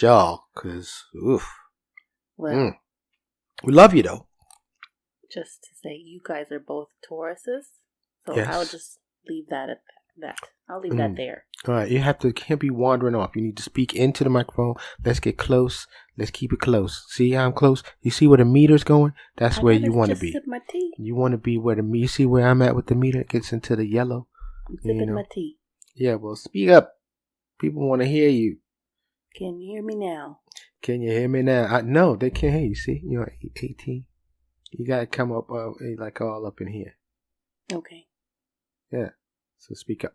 y'all, because, oof. Well, we love you, though. Just to say, you guys are both Tauruses, so Yes. I'll just leave that at that. I'll leave that there. All right, can't be wandering off. You need to speak into the microphone. Let's get close. Let's keep it close. See how I'm close? You see where the meter's going? That's where you want to be. Sip my tea. You want to be where you see where I'm at with the meter? It gets into the yellow. I'm sipping my tea. Yeah, well, speak up. People want to hear you. Can you hear me now? Can you hear me now? No, they can't hear you. See, you're 18. You gotta come up like all up in here. Okay. Yeah. So speak up.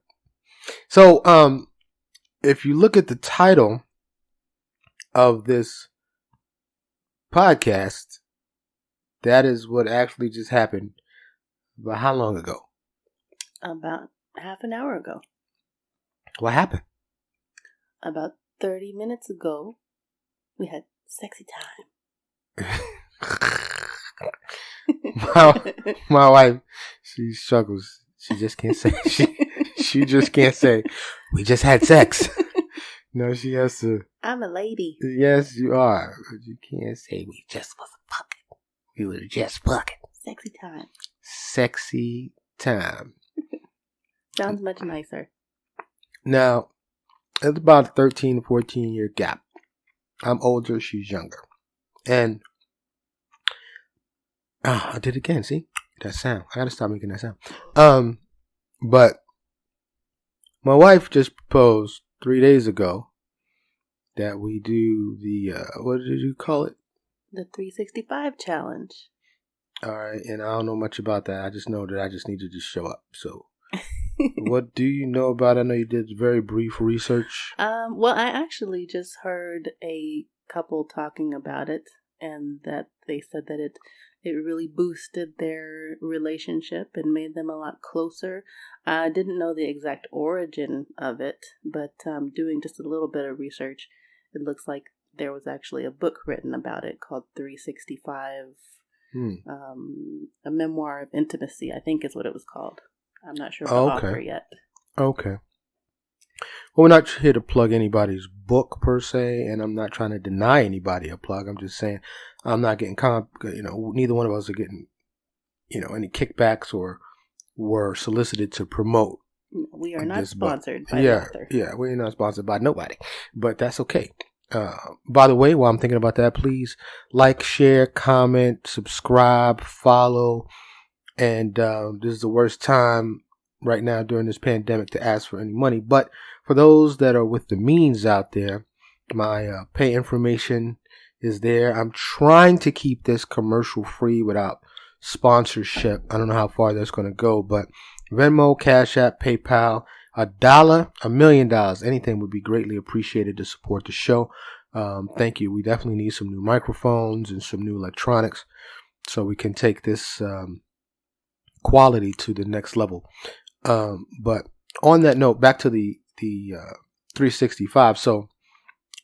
So, if you look at the title of this podcast, that is what actually just happened. But how long ago? About half an hour ago. What happened? About 30 minutes ago, we had sexy time. my wife, she struggles. She just can't say. She just can't say, we just had sex. No, she has to. I'm a lady. Yes, you are. But you can't say we just was fucking. We were just fucking. Sexy time. Sexy time. Sounds much nicer. Now, it's about a 13, 14-year gap. I'm older, she's younger. And, I did it again, see? That sound. I gotta stop making that sound. But, my wife just proposed 3 days ago that we do the, what did you call it? The 365 challenge. Alright, and I don't know much about that. I just know that I just need to just show up, so. What do you know about it? I know you did very brief research. Well, I actually just heard a couple talking about it, and that they said that it really boosted their relationship and made them a lot closer. I didn't know the exact origin of it, but doing just a little bit of research, it looks like there was actually a book written about it called 365, a memoir of intimacy, I think is what it was called. I'm not sure about the author yet. Okay. Well, we're not here to plug anybody's book per se, and I'm not trying to deny anybody a plug. I'm just saying I'm not getting neither one of us are getting, any kickbacks or were solicited to promote. We are not sponsored by the author. Yeah, we're not sponsored by nobody, but that's okay. By the way, while I'm thinking about that, please like, share, comment, subscribe, follow. And this is the worst time right now during this pandemic to ask for any money. But for those that are with the means out there, my pay information is there. I'm trying to keep this commercial free without sponsorship. I don't know how far that's going to go, but Venmo, Cash App, PayPal, $1, $1 million, anything would be greatly appreciated to support the show. Thank you. We definitely need some new microphones and some new electronics so we can take this quality to the next level. But on that note, back to the 365. So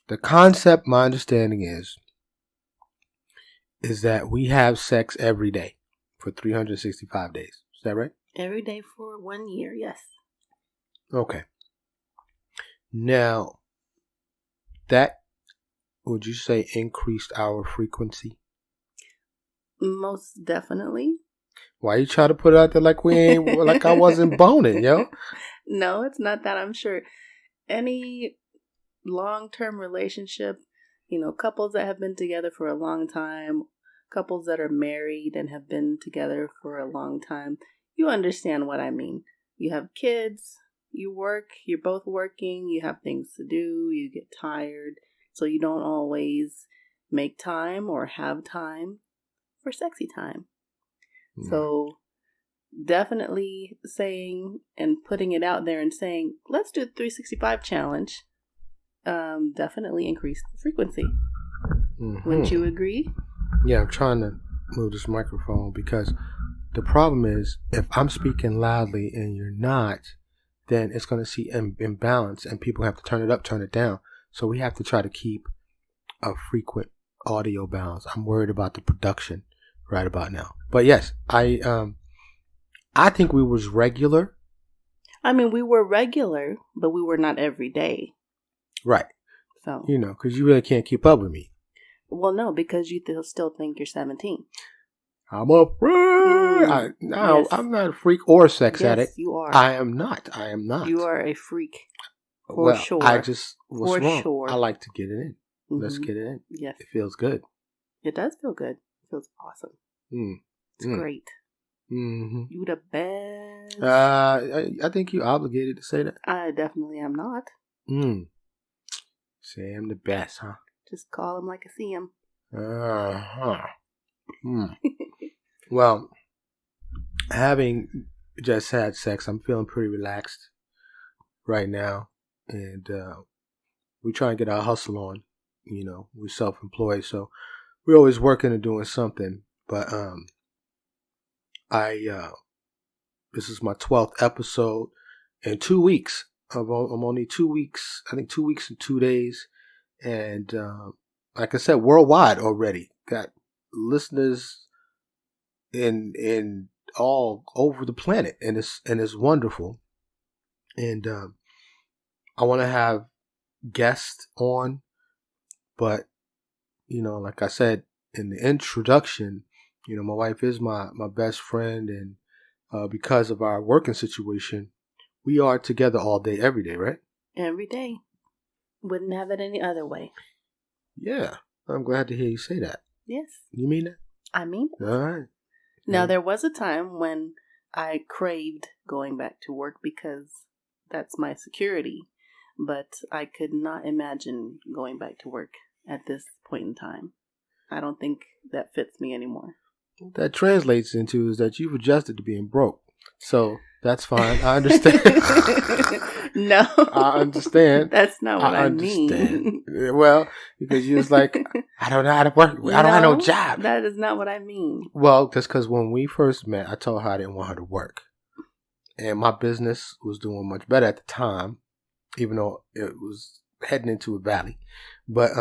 the concept, my understanding is that we have sex every day for 365 days. Is that right? Every day for 1 year, yes. Okay. Now, that, would you say, increased our frequency? Most definitely. Why you try to put it out there like we ain't, like I wasn't boning, yo? No, it's not that. I'm sure any long-term relationship, couples that have been together for a long time, couples that are married and have been together for a long time, you understand what I mean. You have kids, you work, you're both working, you have things to do, you get tired, so you don't always make time or have time for sexy time. So definitely saying and putting it out there and saying, let's do the 365 challenge, definitely increase the frequency. Wouldn't you agree? Yeah, I'm trying to move this microphone because the problem is if I'm speaking loudly and you're not, then it's going to see imbalance and people have to turn it up, turn it down. So we have to try to keep a frequent audio balance. I'm worried about the production right about now. But yes, I think we was regular. I mean, we were regular, but we were not every day. Right. So, because you really can't keep up with me. Well, no, because you still think you're 17. I'm a freak. Yes. I'm not a freak or a sex addict. Yes, you are. I am not. You are a freak. For sure. I just was For wrong. sure. I like to get it in. Mm-hmm. Let's get it in. Yes. It feels good. It does feel good. It feels awesome. It's great. Mm-hmm. You the best. I think you're obligated to say that. I definitely am not. Say I'm the best, huh? Just call him like I see him. Well, having just had sex, I'm feeling pretty relaxed right now, and we try and get our hustle on. We're self-employed, so we're always working and doing something. But this is my 12th episode in 2 weeks. I'm only 2 weeks. I think 2 weeks and 2 days, and like I said, worldwide already. Got listeners in all over the planet, and it's wonderful. And I want to have guests on, but like I said in the introduction, my wife is my best friend, and because of our working situation, we are together all day, every day, right? Every day. Wouldn't have it any other way. Yeah, I'm glad to hear you say that. Yes. You mean that? I mean it. All right. Now, there was a time when I craved going back to work because that's my security, but I could not imagine going back to work at this point in time. I don't think that fits me anymore. What that translates into is that you've adjusted to being broke. So that's fine. I understand. No. I understand. That's not what I mean. Well, because you was like, I don't know how to work. I don't have no job. That is not what I mean. Well, that's because when we first met, I told her I didn't want her to work. And my business was doing much better at the time, even though it was heading into a valley. But,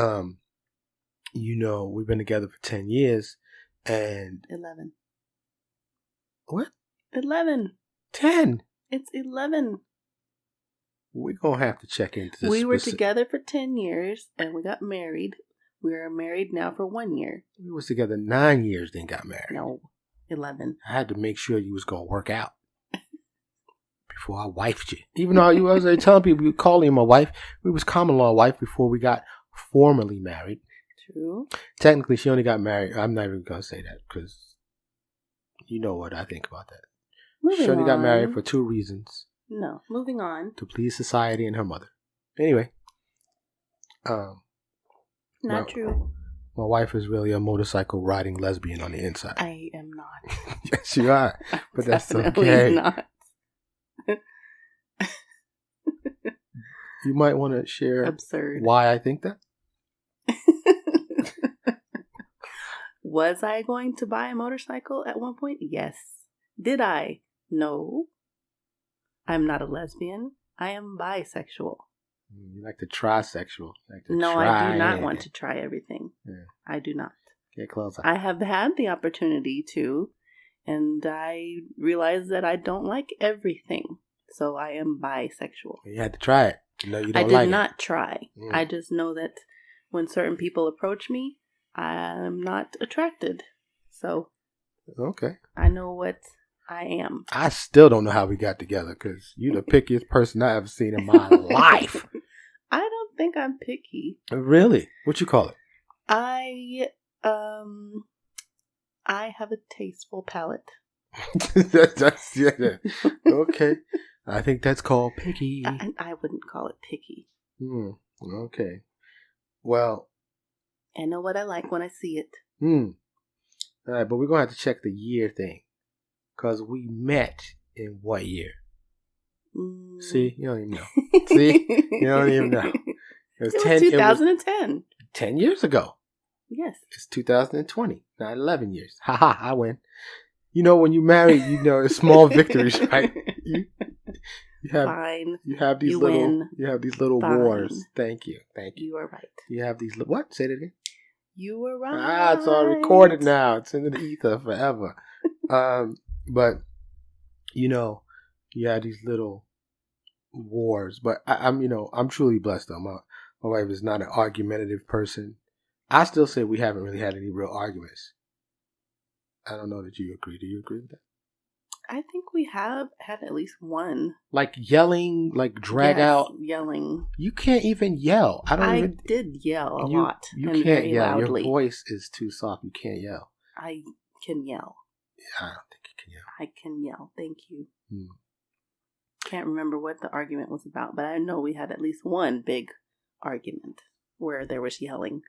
we've been together for 10 years and 11. What? 11. 10. It's 11. We're going to have to check into this. We were together for 10 years and we got married. We are married now for 1 year. We was together 9 years, then got married. No, 11. I had to make sure you was going to work out before I wifed you. Even though you was telling people you call him my wife, we was common law wife before we got formally married. True. Technically, she only got married. I'm not even going to say that because you know what I think about that. She only got married for 2 reasons. No, moving on. To please society and her mother. Anyway. Not true. My wife is really a motorcycle riding lesbian on the inside. I am not. Yes, you are. But that's Definitely okay. Not. You might want to share Absurd. why I think that. Was I going to buy a motorcycle at one point? Yes. Did I? No. I'm not a lesbian. I am bisexual. You like the trisexual. I do not want to try everything. Yeah. I do not. Get closer. I have had the opportunity to, and I realized that I don't like everything. So I am bisexual. You had to try it. No, you don't I did not try. I just know that when certain people approach me, I'm not attracted. So okay. I know what I am. I still don't know how we got together because you're the pickiest person I ever seen in my life. I don't think I'm picky. Really? What you call it? I have a tasteful palate. Yeah. Okay. I think that's called picky. I wouldn't call it picky. Okay. Well, I know what I like when I see it. All right, but we're going to have to check the year thing. Because we met in what year? See? You don't even know. See? You don't even know. It was 2010. 10 years ago. Yes. It's 2020. Not 11 years. Haha, I win. When you marry, it's small victories, right? You have, Fine. You have these little Fine. wars. Thank you. You are right. You have these what? Say it again. You were right. It's all recorded now. It's in the ether forever. But you have these little wars. But I'm truly blessed though. My wife is not an argumentative person. I still say we haven't really had any real arguments. I don't know that you agree. Do you agree with that? I think we have had at least one. Like yelling, like drag out. Yelling. You can't even yell. I did yell a lot. You and can't very yell. loudly. Your voice is too soft. You can't yell. I can yell. I don't think you can yell. I can yell. Thank you. Can't remember what the argument was about, but I know we had at least one big argument where there was yelling.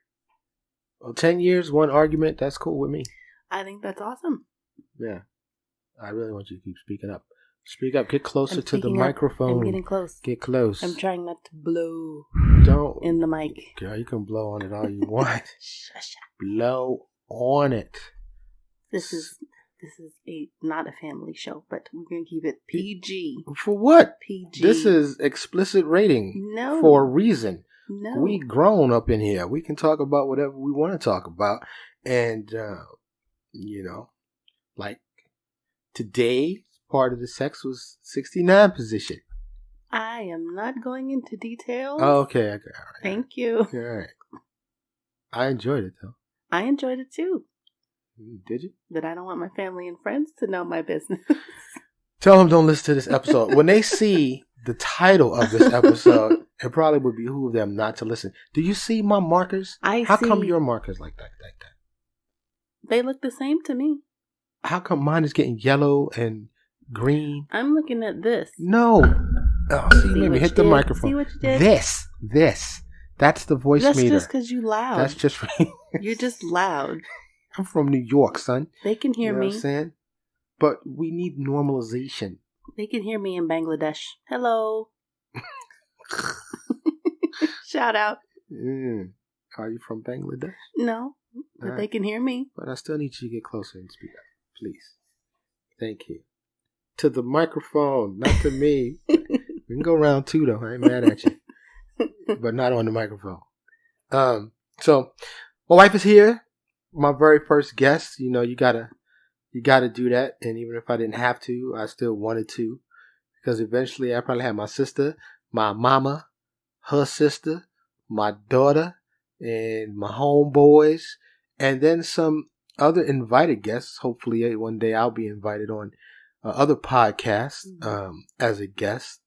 Well, 10 years, one argument, that's cool with me. I think that's awesome. Yeah. I really want you to keep speaking up. Speak up. Get closer to the microphone. I'm getting close. Get close. I'm trying not to blow in the mic. Girl, you can blow on it all you want. Shush. Blow on it. This is not a family show, but we're going to keep it PG. For what? PG. This is explicit rating. No. For a reason. No. We grown up in here. We can talk about whatever we want to talk about. And, like today, part of the sex was 69 position. I am not going into details. Oh, okay. All right. Thank you. All right. I enjoyed it, though. I enjoyed it, too. Did you? But I don't want my family and friends to know my business. Tell them don't listen to this episode. When they see the title of this episode, it probably would behoove them not to listen. Do you see my markers? How come your markers like that? They look the same to me. How come mine is getting yellow and green? I'm looking at this. No. Oh, see, you made me hit the microphone. See what you did? This. That's the voice meter. That's just because you loud. That's just You're just loud. I'm from New York, son. They can hear me. What I'm saying? But we need normalization. They can hear me in Bangladesh. Hello. Shout out. Are you from Bangladesh? No, but they can hear me. But I still need you to get closer and speak up, please. Thank you. To the microphone, not to me. We can go round two, though. I ain't mad at you. But not on the microphone. So, my wife is here. My very first guest. You know, you gotta do that. And even if I didn't have to, I still wanted to. Because eventually I probably had my sister, my mama, her sister, my daughter, and my homeboys, and then some other invited guests. Hopefully one day I'll be invited on other podcasts as a guest.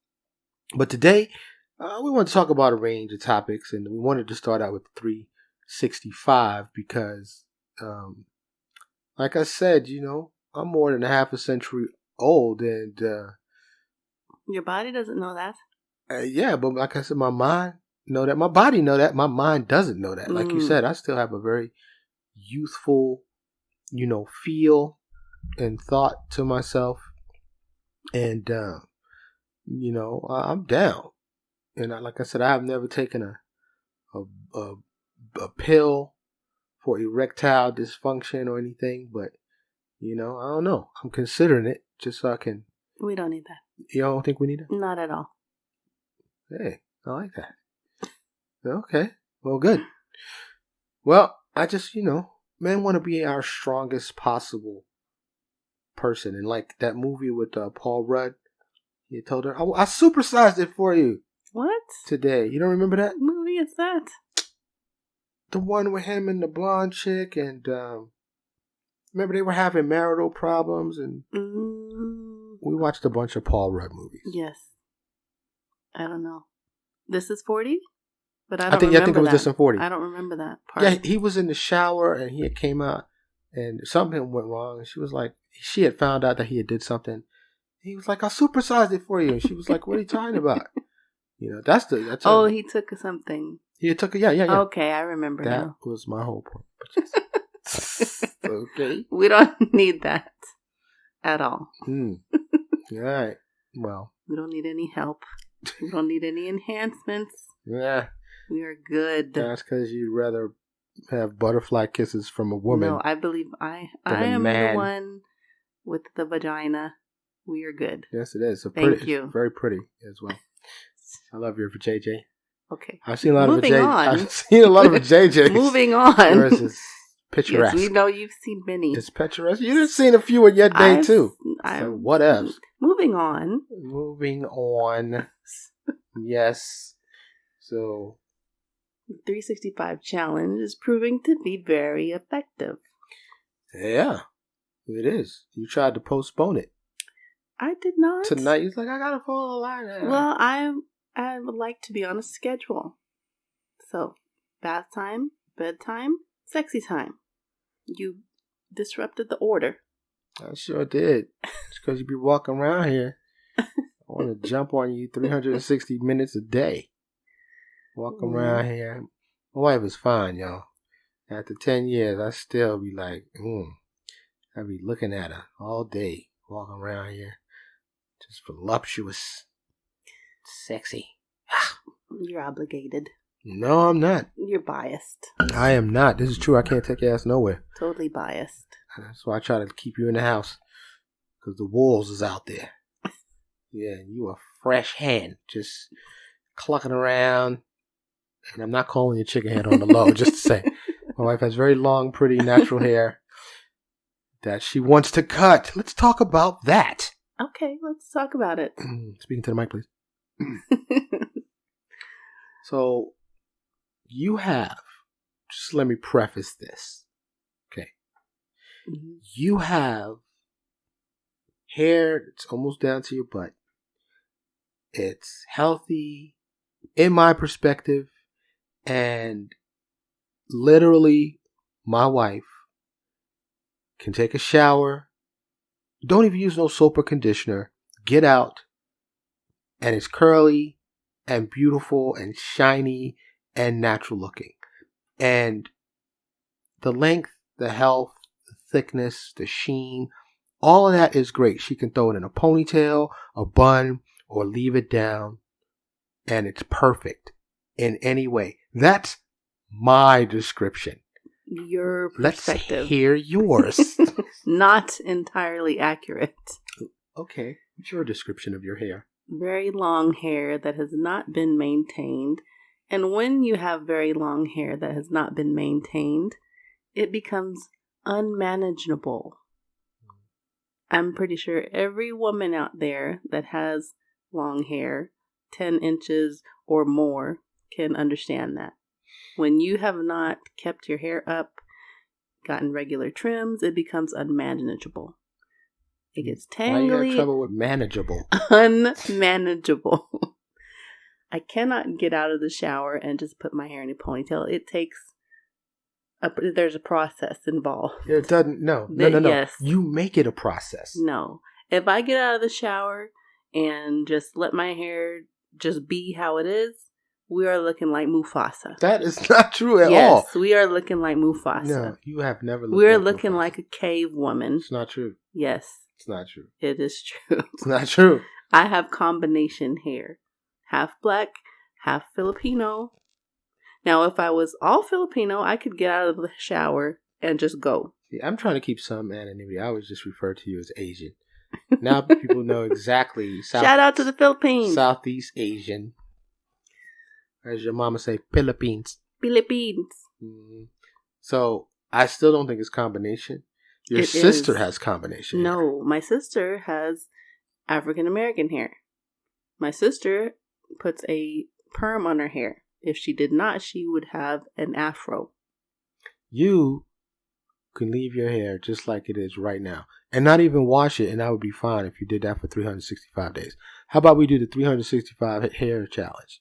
But today we want to talk about a range of topics, and we wanted to start out with 365 because, like I said, I'm more than a half a century old, and your body doesn't know that. Yeah, but like I said, my mind know that, my body know that, my mind doesn't know that. Like you said, I still have a very youthful, feel and thought to myself, and I'm down. And like I said, I have never taken a pill for erectile dysfunction or anything, but I don't know. I'm considering it just so I can. We don't need that. You don't think we need it? Not at all. Hey, I like that. Okay. Well, good. Well, I just, men want to be our strongest possible person. And like that movie with Paul Rudd, he told her, I supersized it for you. What? Today. You don't remember that? What movie is that? The one with him and the blonde chick, and remember they were having marital problems, and we watched a bunch of Paul Rudd movies. Yes. I don't know. This is 40? But I think it was this in 40. I don't remember that part. Yeah, he was in the shower and he had came out and something went wrong, and she was like, she had found out that he had did something. He was like, I supersized it for you. And she was like, what are you talking about? That's he took something. He took it, yeah. Okay, I remember that now. was my whole point. Okay. We don't need that at all. All right. Well. We don't need any help. We don't need any enhancements. Yeah. We are good. That's because you'd rather have butterfly kisses from a woman. No, I believe I am the one with the vagina. We are good. Yes, it is. Thank you. Very pretty as well. I love your JJ. Okay. I've seen a lot Moving of on. I've seen a lot of JJs. Moving on. Yours is picturesque. Yes, we know you've seen many. It's picturesque. You've seen a few in your day too. So what else? Moving on. Yes. So The 365 challenge is proving to be very effective. Yeah, it is. You tried to postpone it. I did not. Tonight, he's like, I gotta follow the line now. Well, I would like to be on a schedule. So, bath time, bedtime, sexy time. You disrupted the order. I sure did. It's because you be walking around here. I want to jump on you 360 minutes a day. Walking around here. My wife is fine, y'all. After 10 years, I still be like, I be looking at her all day, walking around here. Just voluptuous. Sexy. You're obligated. No, I'm not. You're biased. I am not. This is true. I can't take your ass nowhere. Totally biased. That's why I try to keep you in the house. Because the wolves is out there. Yeah, you a fresh hen. Just clucking around. And I'm not calling you chicken head on the low, just to say. My wife has very long, pretty, natural hair that she wants to cut. Let's talk about that. Okay, let's talk about it. Speaking to the mic, please. So, you have, just let me preface this. Okay. Mm-hmm. You have hair that's almost down to your butt. It's healthy, in my perspective, and literally, my wife can take a shower, don't even use no soap or conditioner, get out, and it's curly and beautiful and shiny and natural looking. And the length, the health, the thickness, the sheen, all of that is great. She can throw it in a ponytail, a bun, or leave it down, and it's perfect in any way. That's my description. Your perspective. Let's hear yours. Not entirely accurate. Okay. What's your description of your hair? Very long hair that has not been maintained. And when you have very long hair that has not been maintained, it becomes unmanageable. I'm pretty sure every woman out there that has long hair, 10 inches or more, can understand that. When you have not kept your hair up, gotten regular trims, it becomes unmanageable. It gets tangly. Why you have trouble with manageable? Unmanageable. I cannot get out of the shower and just put my hair in a ponytail. It takes there's a process involved. It doesn't. No. Yes. You make it a process. No. If I get out of the shower and just let my hair just be how it is, we are looking like Mufasa. That is not true at all. Yes, we are looking like Mufasa. No, you have never looked We're like looking Mufasa. like a cave woman. It's not true. Yes. It's not true. It is true. It's not true. I have combination hair. Half black, half Filipino. Now, if I was all Filipino, I could get out of the shower and just go. See, I'm trying to keep some anonymity. I always just refer to you as Asian. Now people know exactly. Shout out to the Philippines. Southeast Asian. As your mama say, Philippines. Philippines. Mm-hmm. So, I still don't think it's combination. Your sister has combination hair. No, my sister has African American hair. My sister puts a perm on her hair. If she did not, she would have an afro. You can leave your hair just like it is right now and not even wash it, and that would be fine if you did that for 365 days. How about we do the 365 hair challenge?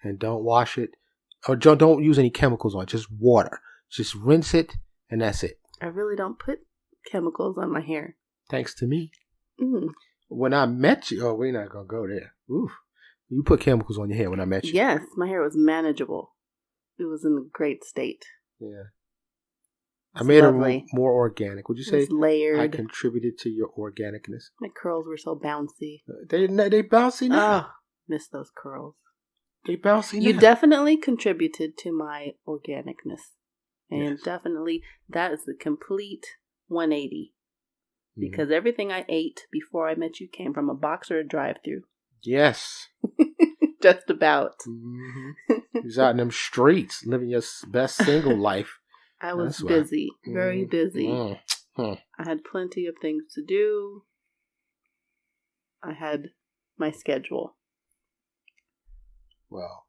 And don't wash it, or don't use any chemicals on it, just water. Just rinse it, and that's it. I really don't put chemicals on my hair. Thanks to me. When I met you, we're not going to go there. Oof. You put chemicals on your hair when I met you. Yes, my hair was manageable. It was in a great state. Yeah. I made it more organic. Would you say layered? I contributed to your organicness? My curls were so bouncy. They bouncy now. Oh, miss those curls. They bouncy now. You definitely contributed to my organicness. And definitely, that is the complete 180. Because everything I ate before I met you came from a box or a drive-thru. Yes. Just about. You was out in them streets, living your best single life. I was busy. Very busy. I had plenty of things to do. I had my schedule. Well,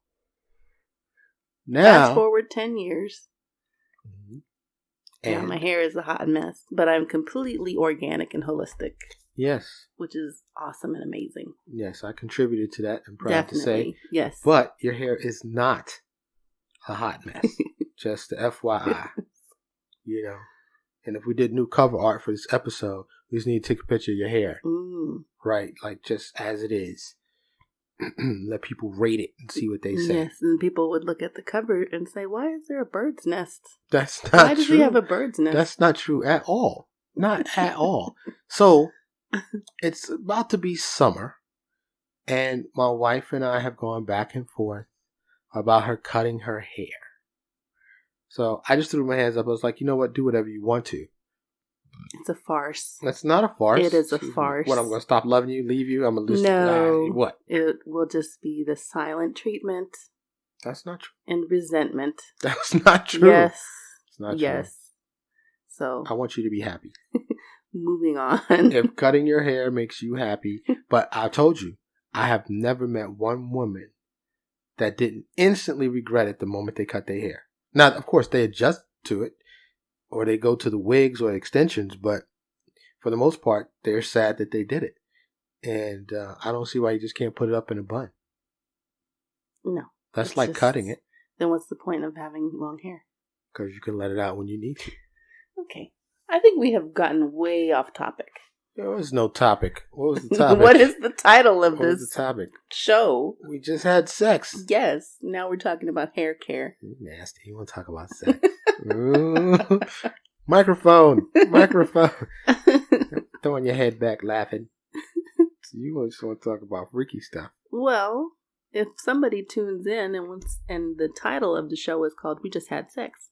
Now, fast forward 10 years. And now my hair is a hot mess, but I'm completely organic and holistic. Yes. Which is awesome and amazing. Yes, I contributed to that. I'm proud to say. Yes. But your hair is not a hot mess. Just the FYI. You know. And if we did new cover art for this episode, we just need to take a picture of your hair. Right? Like just as it is. Let people rate it and see what they say. Yes, and people would look at the cover and say, why is there a bird's nest? That's not true. Why does he have a bird's nest? That's not true at all. Not at all. So, it's about to be summer, and my wife and I have gone back and forth about her cutting her hair. So, I just threw my hands up. I was like, you know what? Do whatever you want to. It's a farce. That's not a farce. It is a farce. What, I'm going to stop loving you, leave you? I'm going to lose. No. What? It will just be the silent treatment. That's not true. And resentment. That's not true. Yes. It's not true. Yes. So. I want you to be happy. Moving on. If cutting your hair makes you happy, but I told you, I have never met one woman that didn't instantly regret it the moment they cut their hair. Now, of course, they adjust to it. Or they go to the wigs or extensions, but for the most part, they're sad that they did it. And I don't see why you just can't put it up in a bun. No. That's like cutting it. Then what's the point of having long hair? Because you can let it out when you need to. Okay. I think we have gotten way off topic. There was no topic. What was the topic? What is the title of this was the topic? Show? We just had sex. Yes. Now we're talking about hair care. You're nasty. You want to talk about sex? Ooh. Microphone. Throwing your head back laughing. So you just want to talk about freaky stuff. Well, if somebody tunes in and the title of the show is called We Just Had Sex,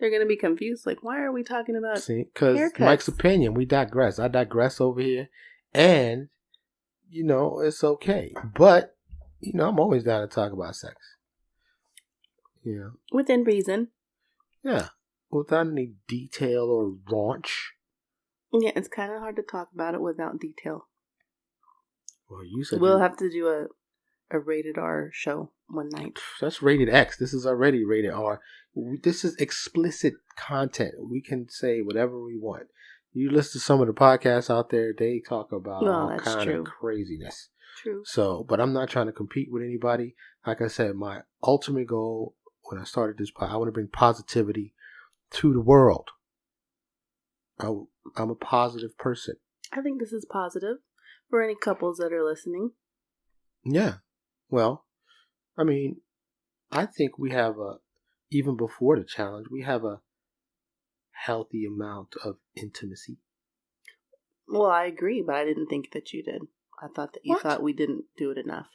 they're going to be confused. Like, why are we talking about because Mike's opinion, we digress. I digress over here. And, you know, it's okay. But, you know, I'm always down to talk about sex. You know. Within reason. Yeah. Without any detail or raunch. Yeah, it's kind of hard to talk about it without detail. Well, you said we'll have to do a rated R show one night. That's rated X. This is already rated R. This is explicit content. We can say whatever we want. You listen to some of the podcasts out there, they talk about all kind of craziness. True. So, but I'm not trying to compete with anybody. Like I said, my ultimate goal when I started this podcast, I want to bring positivity to the world. I'm a positive person. I think this is positive for any couples that are listening. Yeah. Well, I mean, I think we have even before the challenge, we have a healthy amount of intimacy. Well, I agree, but I didn't think that you did. I thought that you thought we didn't do it enough.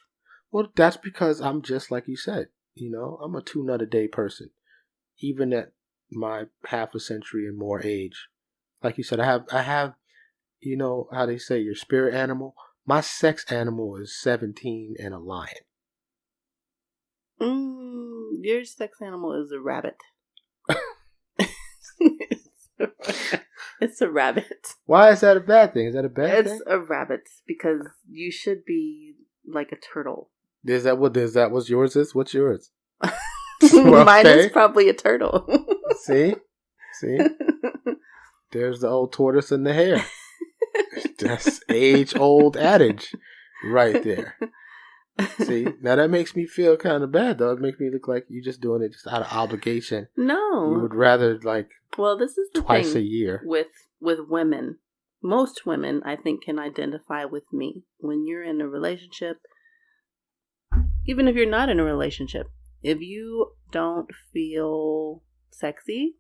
Well, that's because I'm just like you said. You know, I'm a 2 nut a day person. Even at my half a century and more age. Like you said, I have, you know, how they say your spirit animal. My sex animal is 17 and a lion. Your sex animal is a rabbit. It's a rabbit. Why is that a bad thing? Is that a bad thing? It's a rabbit because you should be like a turtle. Is that what yours is? What's yours? Mine is probably a turtle. See? There's the old tortoise and the hare. That's age-old adage right there. See? Now that makes me feel kind of bad, though. It makes me look like you're just doing it just out of obligation. No. You would rather, like, well, this is the twice thing a year. With women. Most women, I think, can identify with me. When you're in a relationship, even if you're not in a relationship, if you don't feel sexy,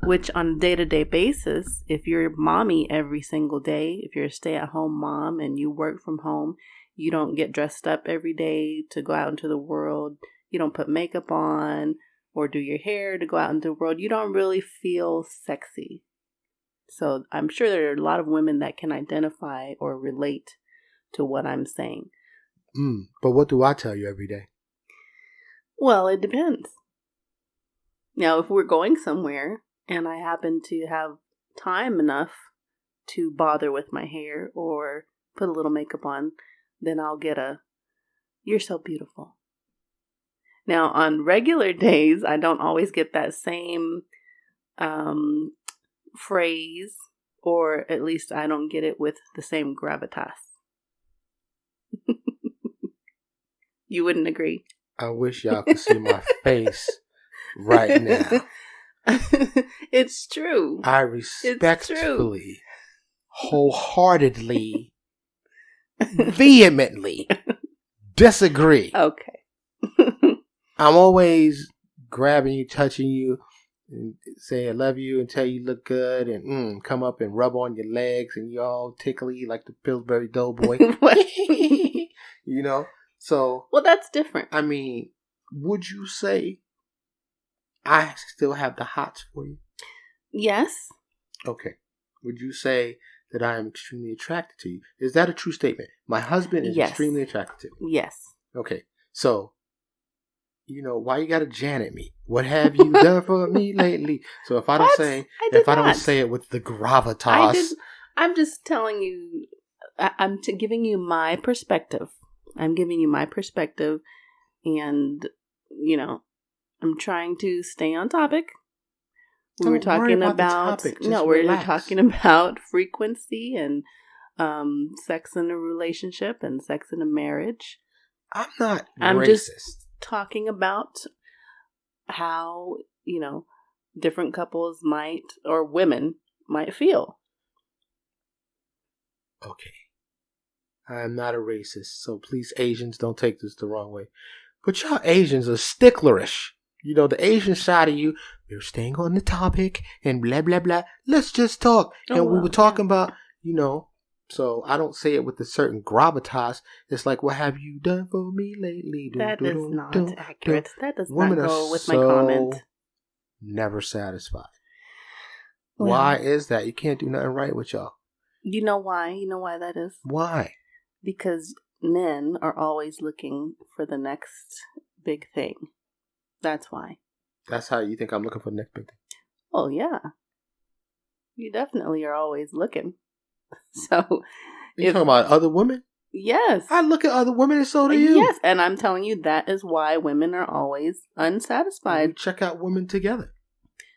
which on a day-to-day basis, if you're mommy every single day, if you're a stay-at-home mom and you work from home, you don't get dressed up every day to go out into the world, you don't put makeup on or do your hair to go out into the world, you don't really feel sexy. So I'm sure there are a lot of women that can identify or relate to what I'm saying. But what do I tell you every day? Well, it depends. Now, if we're going somewhere and I happen to have time enough to bother with my hair or put a little makeup on, then I'll get "You're so beautiful." Now, on regular days, I don't always get that same phrase, or at least I don't get it with the same gravitas. You wouldn't agree? I wish y'all could see my face right now. It's true. I respectfully, wholeheartedly, vehemently disagree. Okay. I'm always grabbing you, touching you, and say I love you and tell you look good and come up and rub on your legs and you all tickly like the Pillsbury Doughboy. You know? So, well, that's different. I mean, would you say I still have the hots for you? Yes. Okay. Would you say that I am extremely attracted to you? Is that a true statement? My husband is extremely attracted to me. Yes. Okay. So, why you gotta Janet me? What have you done for me lately? So if I don't don't say it with the gravitas, I'm just telling you. I'm giving you my perspective. I'm giving you my perspective, and I'm trying to stay on topic. We're talking about frequency and sex in a relationship and sex in a marriage. I'm not I'm racist. Just talking about how, different couples or women might feel. Okay. I am not a racist, so please, Asians, don't take this the wrong way. But y'all Asians are sticklerish. The Asian side of you, we're staying on the topic and blah, blah, blah. Let's just talk. And we were talking about, so I don't say it with a certain gravitas. It's like, what have you done for me lately? That is not accurate. That does not go with my comment. Never satisfied. Well, why is that? You can't do nothing right with y'all. You know why? You know why that is? Why? Because men are always looking for the next big thing. That's why. That's how you think I'm looking for the next big thing? Oh, yeah. You definitely are always looking. So, you talking about other women? Yes. I look at other women and so do you. Yes, and I'm telling you that is why women are always unsatisfied. We check out women together.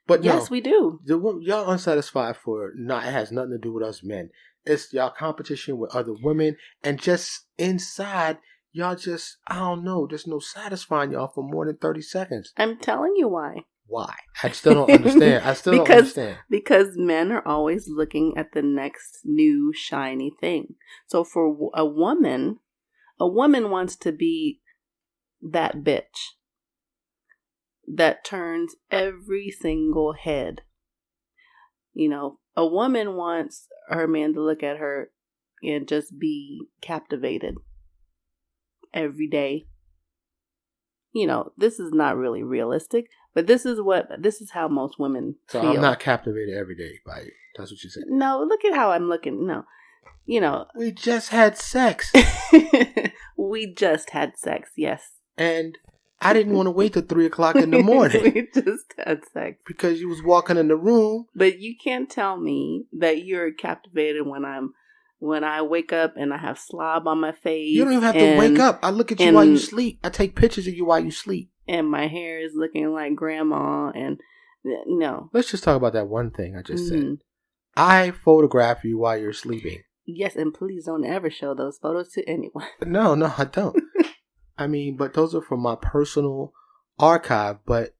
But yes, we do. Y'all unsatisfied it has nothing to do with us men. It's y'all competition with other women, and just inside, y'all just, I don't know, there's no satisfying y'all for more than 30 seconds. I'm telling you why. Why? I still don't understand. Don't understand. Because men are always looking at the next new shiny thing. So for a woman wants to be that bitch that turns every single head. A woman wants her man to look at her and just be captivated every day. This is not really realistic, but this is how most women feel. So I'm not captivated every day by you. That's what you said. No, look at how I'm looking. No. We just had sex. We just had sex, yes. And I didn't want to wait till 3:00 in the morning. We just had sex. Because you was walking in the room. But you can't tell me that you're captivated when I wake up and I have slob on my face. You don't even have to wake up. I look at you while you sleep. I take pictures of you while you sleep. And my hair is looking like grandma and no. Let's just talk about that one thing I just said. I photograph you while you're sleeping. Yes, and please don't ever show those photos to anyone. No, I don't. I mean, but those are from my personal archive, but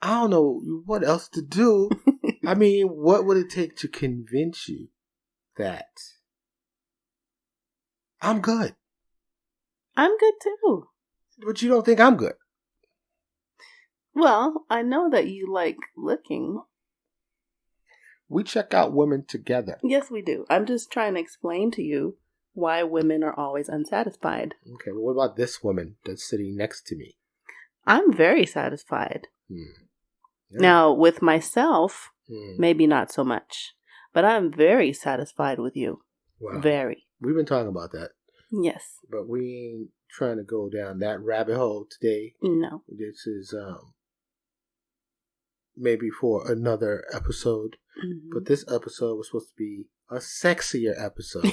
I don't know what else to do. I mean, what would it take to convince you that I'm good? I'm good too. But you don't think I'm good? Well, I know that you like looking. We check out women together. Yes, we do. I'm just trying to explain to you why women are always unsatisfied. Okay, well, what about this woman that's sitting next to me? I'm very satisfied. Yeah. Now, with myself, maybe not so much. But I'm very satisfied with you. Wow. Very. We've been talking about that. Yes. But we ain't trying to go down that rabbit hole today. No. This is maybe for another episode. Mm-hmm. But this episode was supposed to be a sexier episode.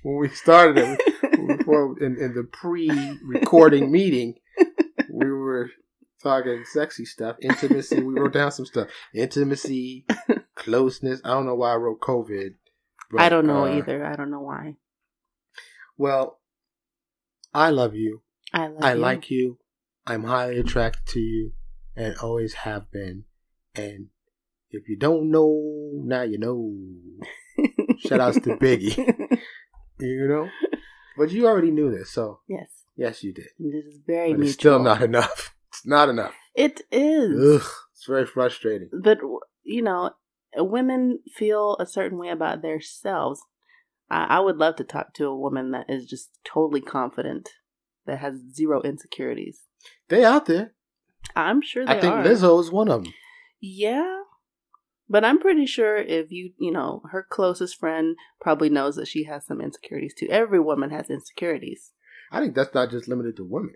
when we started it, before in the pre-recording meeting, we were talking sexy stuff, intimacy. We wrote down some stuff. Intimacy, closeness. I don't know why I wrote COVID. But, I don't know either. I don't know why. Well, I love you. I like you. I'm highly attracted to you and always have been. And if you don't know, now you know. Shout outs to Biggie. You know? But you already knew this, so. Yes. Yes, you did. This is very but mutual. It's still not enough. It's not enough. It is. Ugh, it's very frustrating. But, women feel a certain way about themselves. I would love to talk to a woman that is just totally confident, that has zero insecurities. They out there. I'm sure they are. I think Lizzo is one of them. Yeah. But I'm pretty sure if her closest friend probably knows that she has some insecurities too. Every woman has insecurities. I think that's not just limited to women.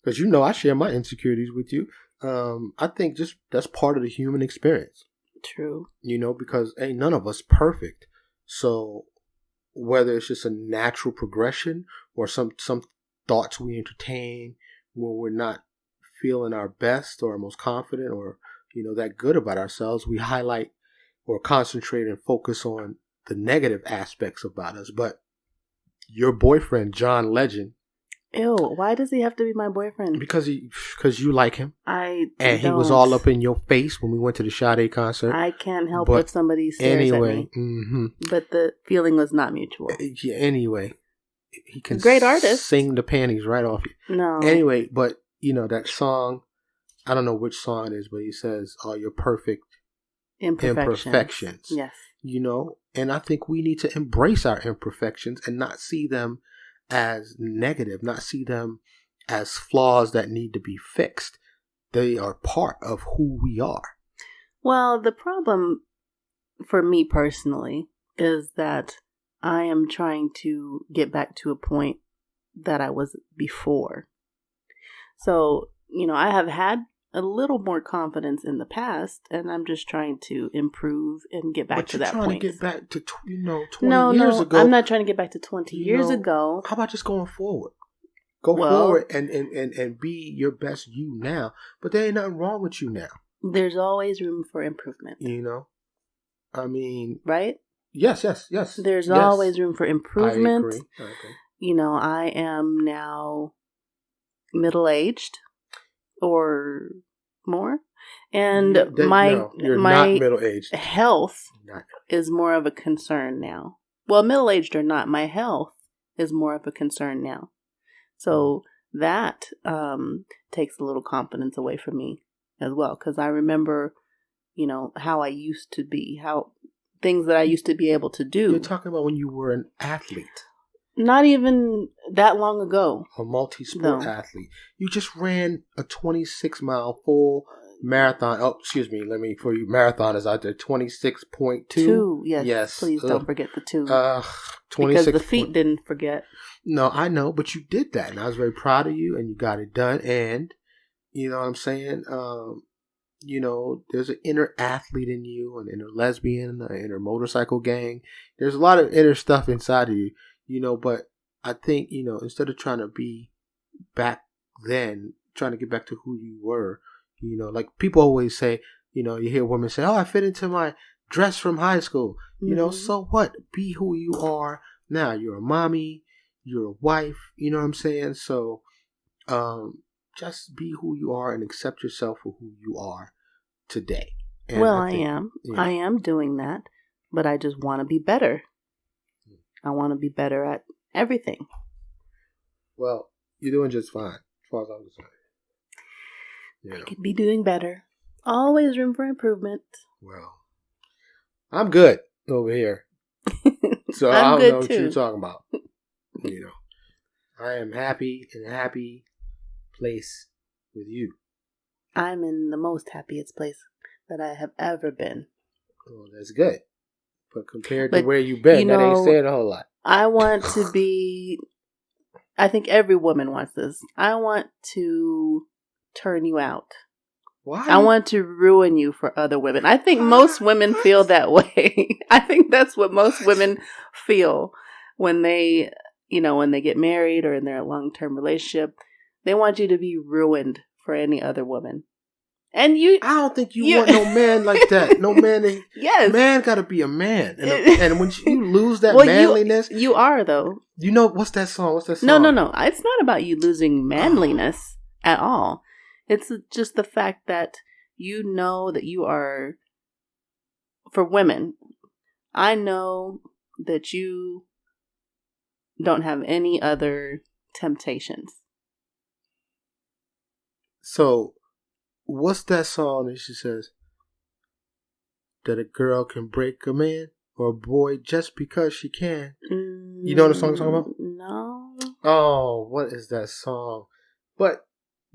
Because I share my insecurities with you. I think just that's part of the human experience. True. Because ain't none of us perfect. So whether it's just a natural progression or some thoughts we entertain when we're not feeling our best or most confident or that good about ourselves, we highlight or concentrate and focus on the negative aspects about us. But your boyfriend, John Legend. Ew, why does he have to be my boyfriend? Because you like him. He was all up in your face when we went to the Sade concert. I can't help if somebody stares at me. Mm-hmm. But the feeling was not mutual. Yeah, anyway. He can great artist. Sing the panties right off you. No. Anyway, but that song, I don't know which song it is, but he says, "All your perfect imperfections." Yes. And I think we need to embrace our imperfections and not see them as negative, not see them as flaws that need to be fixed. They are part of who we are. Well, the problem for me personally is that I am trying to get back to a point that I was before. So, I have had a little more confidence in the past, and I'm just trying to improve and get back to that point. But you're trying to get back to 20 years ago. I'm not trying to get back to 20 years ago. How about just going forward? Go forward and be your best you now. But there ain't nothing wrong with you now. There's always room for improvement. I mean... Right? Yes. There's always room for improvement. I agree. I am now middle-aged. Or more, and my middle-aged. health is more of a concern now. Well, middle-aged or not, my health is more of a concern now. So that takes a little confidence away from me as well, because I remember, how I used to be, how things that I used to be able to do. You're talking about when you were an athlete. Not even that long ago. A multi-sport athlete. You just ran a 26-mile full marathon. Oh, excuse me. For you marathoners out there, 26.2. 2, yes. Please don't forget the 2. 26. Because the feet didn't forget. No, I know, but you did that, and I was very proud of you, and you got it done. And you know what I'm saying? There's an inner athlete in you, an inner lesbian, an inner motorcycle gang. There's a lot of inner stuff inside of you. But I think, instead of trying to be back then, trying to get back to who you were, like people always say, you hear women say, "Oh, I fit into my dress from high school." Mm-hmm. So what? Be who you are now. You're a mommy, you're a wife, you know what I'm saying? So, just be who you are and accept yourself for who you are today. And I am. Yeah. I am doing that, but I just want to be better. I want to be better at everything. Well, you're doing just fine, as far as I'm concerned. I could be doing better. Always room for improvement. Well, I'm good over here. So I don't know what you're talking about. I am happy in a happy place with you. I'm in the most happiest place that I have ever been. Well, that's good. But compared to where you've been, that ain't saying a whole lot. I want to be... I think every woman wants this. I want to turn you out. Why? I want to ruin you for other women. I think most women feel that way. I think that's what most women feel. when they get married or in their long-term relationship, they want you to be ruined for any other woman. And I don't think you want no man like that. No man. Yes. Man got to be a man. And when you lose that manliness. You are, though. You know, what's that song? No. It's not about you losing manliness at all. It's just the fact that you know that you are, for women, I know that you don't have any other temptations. So, what's that song that she says? That a girl can break a man or a boy just because she can. You know what the song I'm talking about? No. Oh, what is that song?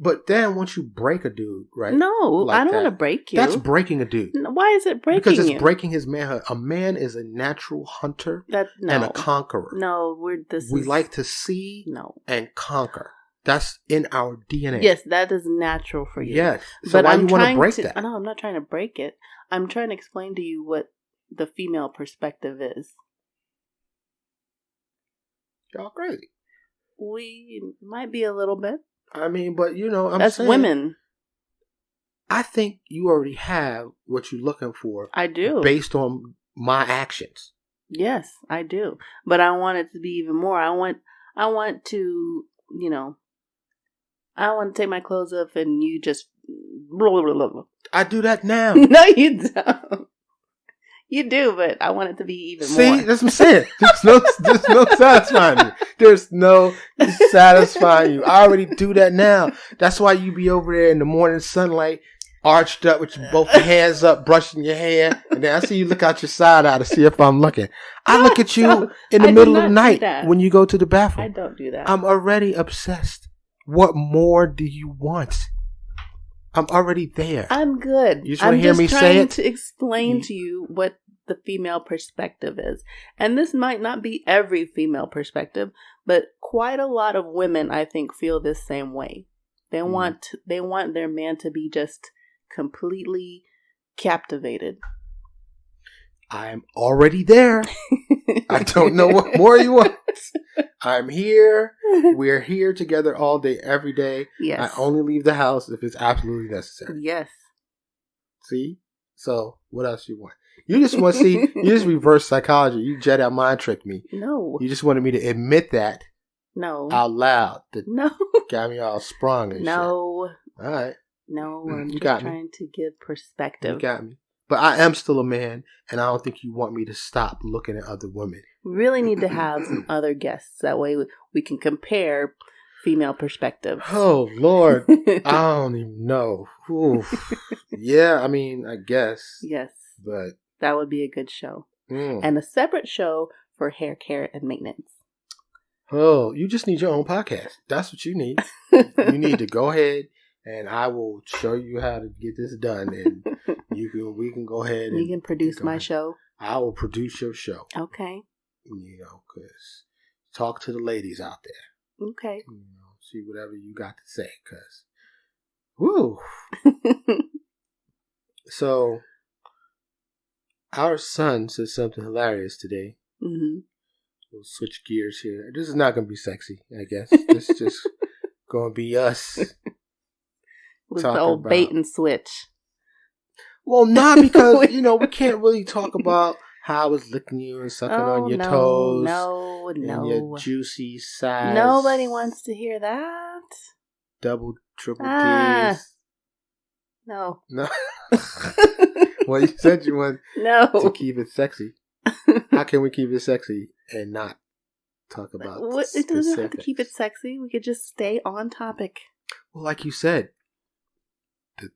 But then once you break a dude, right? No, like I don't want to break you. That's breaking a dude. Why is it breaking you? Because it's breaking his manhood. A man is a natural hunter and a conqueror. No, we like to see and conquer. That's in our DNA. Yes, that is natural for you. Yes. So why do you want to break that? No, I'm not trying to break it. I'm trying to explain to you what the female perspective is. Y'all crazy. We might be a little bit. I mean, but that's saying, women. I think you already have what you're looking for. I do. Based on my actions. Yes, I do. But I want it to be even more. I want to, I want to take my clothes off and you just blah, blah, blah, blah. I do that now. No, you don't. You do, but I want it to be even more. See, that's what I'm saying. There's no satisfying you. There's no satisfying you. I already do that now. That's why you be over there in the morning sunlight, arched up with both hands up, brushing your hair. And then I see you look out your side eye to see if I'm looking. I look at you in the middle of the night when you go to the bathroom. I don't do that. I'm already obsessed. What more do you want? I'm already there. I'm good. You just want to hear me say it? I'm just trying to explain to you what the female perspective is. And this might not be every female perspective, but quite a lot of women, I think, feel this same way. They want their man to be just completely captivated. I'm already there. I don't know what more you want. I'm here. We're here together all day, every day. Yes. I only leave the house if it's absolutely necessary. Yes. See? So, what else you want? You just want to see, you just reverse psychology. You Jedi mind tricked me. No. You just wanted me to admit that. No. Out loud. No. Got me all sprung and shit. No. All right. No, I'm just trying to give perspective. You got me. But I am still a man, and I don't think you want me to stop looking at other women. We really need to have some other guests. That way we can compare female perspectives. Oh, Lord. I don't even know. Oof. Yeah, I mean, I guess. Yes. But that would be a good show. And a separate show for hair care and maintenance. Oh, you just need your own podcast. That's what you need. You need to go ahead. And I will show you how to get this done, and we can go ahead and you can produce my show. I will produce your show. Okay. Because talk to the ladies out there. Okay. See whatever you got to say, because woo. So our son said something hilarious today. Mm-hmm. We'll switch gears here. This is not going to be sexy, I guess. This is just going to be us. With the old bait and switch. Well, not because, we can't really talk about how I was licking you and sucking on your toes. No. And your juicy sides. Nobody wants to hear that. Double, triple D's. No. Well, you said you want to keep it sexy. How can we keep it sexy and not talk about it doesn't have to keep it sexy. We could just stay on topic. Well, like you said, the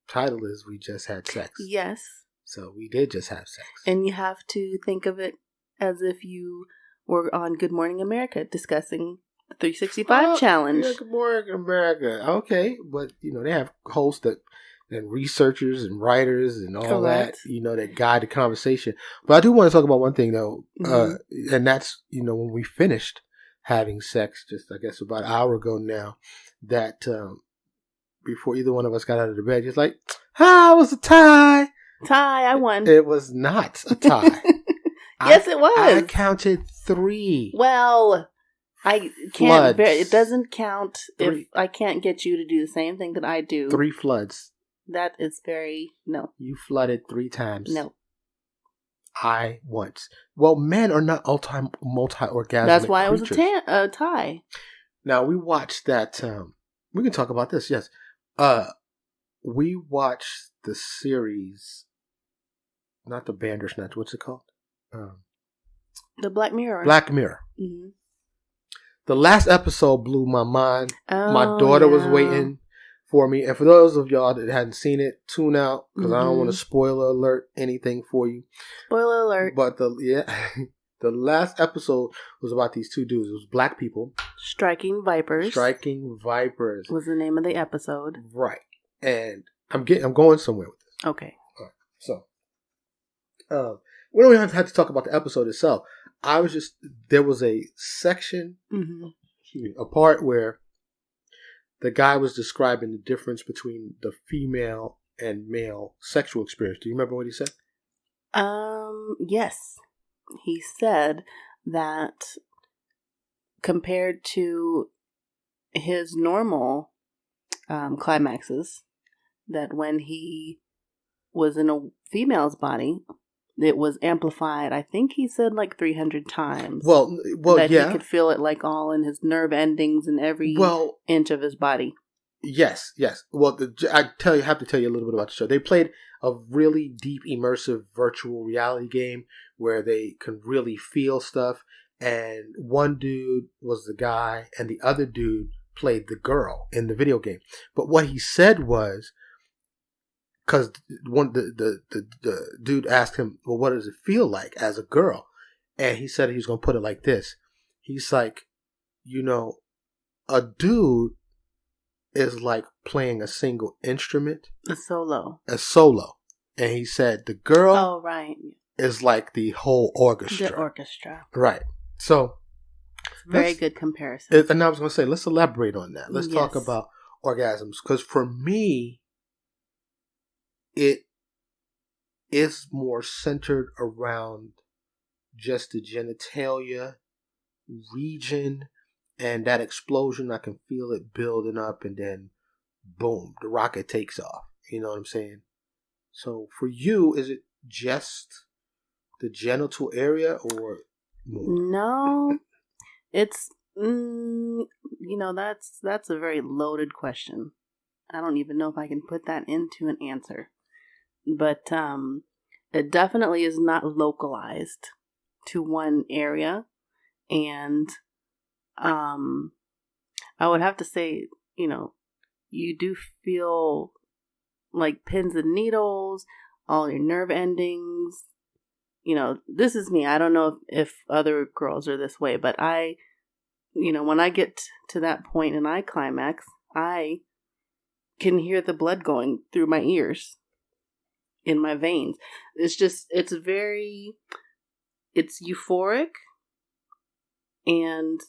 title is We Just Had Sex. Yes. So we did just have sex. And you have to think of it as if you were on Good Morning America discussing the 365 challenge. Yeah, Good Morning America. Okay. But, they have hosts and researchers and writers and all that, that guide the conversation. But I do want to talk about one thing, though. Mm-hmm. And that's, when we finished having sex, just, I guess, about an hour ago now, that before either one of us got out of the bed, just like, it was a tie. I won. It was not a tie. Yes, it was. I counted 3. Well, I can't. Floods. It doesn't count if 3. I can't get you to do the same thing that I do. 3 floods. That is very no. You flooded 3 times. No. I once. Well, men are not multi-orgasmic. That's why creatures. it was a tie. Now we watched that. We can talk about this. Yes. We watched the series. Not the Bandersnatch. What's it called? The Black Mirror. Black Mirror. Mm-hmm. The last episode blew my mind. Oh, my daughter was waiting for me. And for those of y'all that hadn't seen it, tune out because I don't want to spoiler alert anything for you. Spoiler alert. But the last episode was about these 2 dudes. It was black people. Striking Vipers. Striking Vipers was the name of the episode. Right. And I'm going somewhere with this. Okay. All right. So, we don't even have to talk about the episode itself. There was a section, a part where the guy was describing the difference between the female and male sexual experience. Do you remember what he said? Yes. He said that compared to his normal climaxes, that when he was in a female's body, it was amplified. I think he said like 300 times. Well, that yeah. he could feel it like all in his nerve endings and every inch of his body. Yes. Well, have to tell you a little bit about the show. They played a really deep, immersive virtual reality game where they can really feel stuff. And one dude was the guy, and the other dude played the girl in the video game. But what he said was, because the dude asked him, well, what does it feel like as a girl? And he said he was going to put it like this. He's like, a dude is like playing a single instrument. A solo. And he said the girl right. is like the whole orchestra. The orchestra. Right. So. Very good comparison. And I was going to say, let's elaborate on that. Let's talk about orgasms. Because for me, it is more centered around just the genitalia region and that explosion. I can feel it building up and then boom, the rocket takes off. You know what I'm saying? So for you, is it just the genital area or more? No, it's, that's a very loaded question. I don't even know if I can put that into an answer. But it definitely is not localized to one area. And I would have to say, you do feel like pins and needles, all your nerve endings. This is me. I don't know if other girls are this way, but when I get to that point and I climax, I can hear the blood going through my ears. In my veins. It's euphoric, and